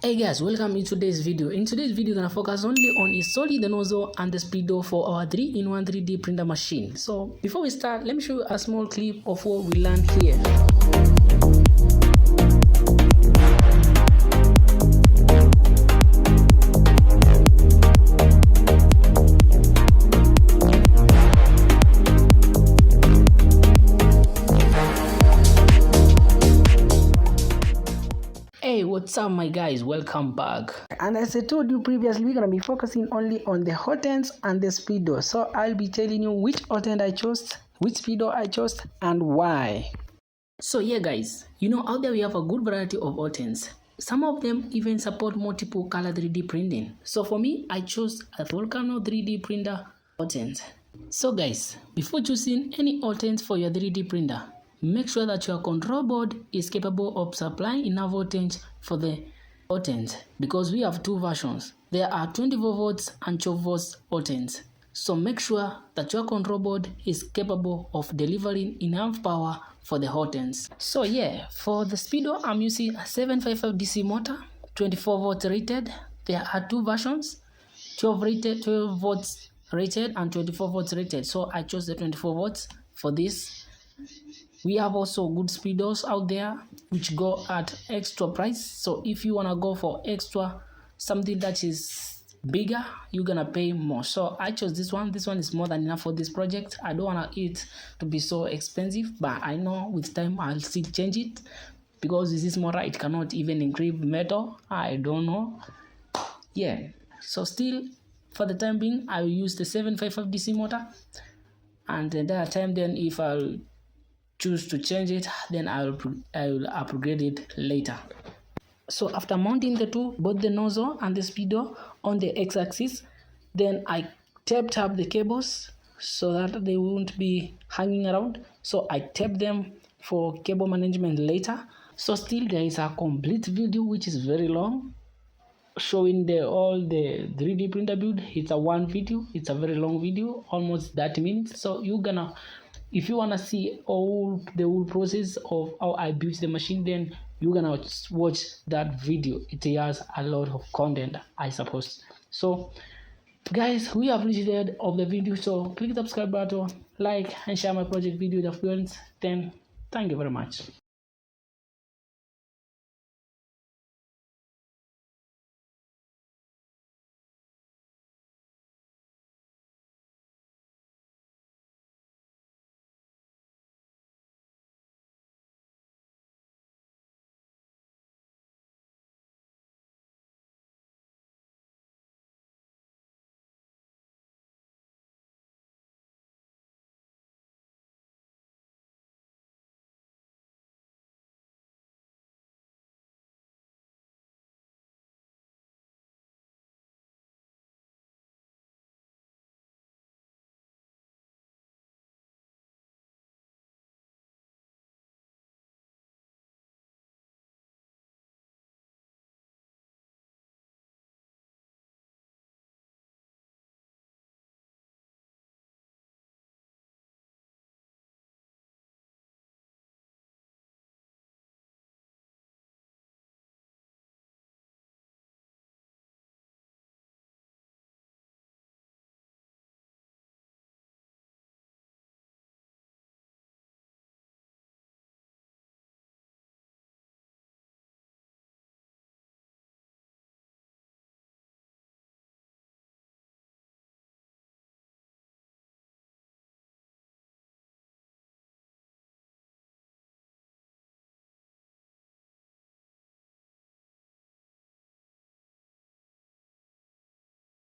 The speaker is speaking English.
Hey guys, welcome in today's video. In today's video, we're gonna focus only on installing the nozzle and the speedo for our 3-in-1 3D printer machine. So before we start, let me show you a small clip of what we learned here. Hey, what's up my guys, welcome back. And as I told you previously, we're gonna be focusing only on the hotends and the speedo. So I'll be telling you which hotend I chose, which speedo I chose, and why. So yeah guys, you know out there we have a good variety of hotends. Some of them even support multiple color 3D printing. So for me, I chose a Volcano 3D printer hotend. So guys, before choosing any hotend for your 3D printer, make sure that your control board is capable of supplying enough voltage for the hotend, because we have two versions. There are 24 volts and 12 volts hotends. So make sure that your control board is capable of delivering enough power for the hotends. So yeah, for the speedo, I'm using a 755 DC motor, 24 volts rated. There are two versions, 12 volts rated and 24 volts rated. So I chose the 24 volts for this. We have also good speedos out there which go at extra price. So if you want to go for extra something that is bigger, you're gonna pay more. So I chose this one. This one is more than enough for this project. I don't want it to be so expensive, but I know with time I'll still change it, because this is motor, it cannot even engrave metal. I don't know. Yeah, so still for the time being I will use the 755 DC motor, and at that time then if I'll choose to change it, then I will upgrade it later. So after mounting the two, both the nozzle and the speedo on the x-axis, then I taped up the cables so that they won't be hanging around. So I taped them for cable management later. So still there is a complete video which is very long, showing all the 3D printer build. It's a one video, it's a very long video, almost 30 minutes. So you're gonna, if you wanna see the whole process of how I built the machine, then you're gonna watch that video. It has a lot of content, I suppose. So guys, we have reached the end of the video. So click the subscribe button, like and share my project video with your friends. Then thank you very much.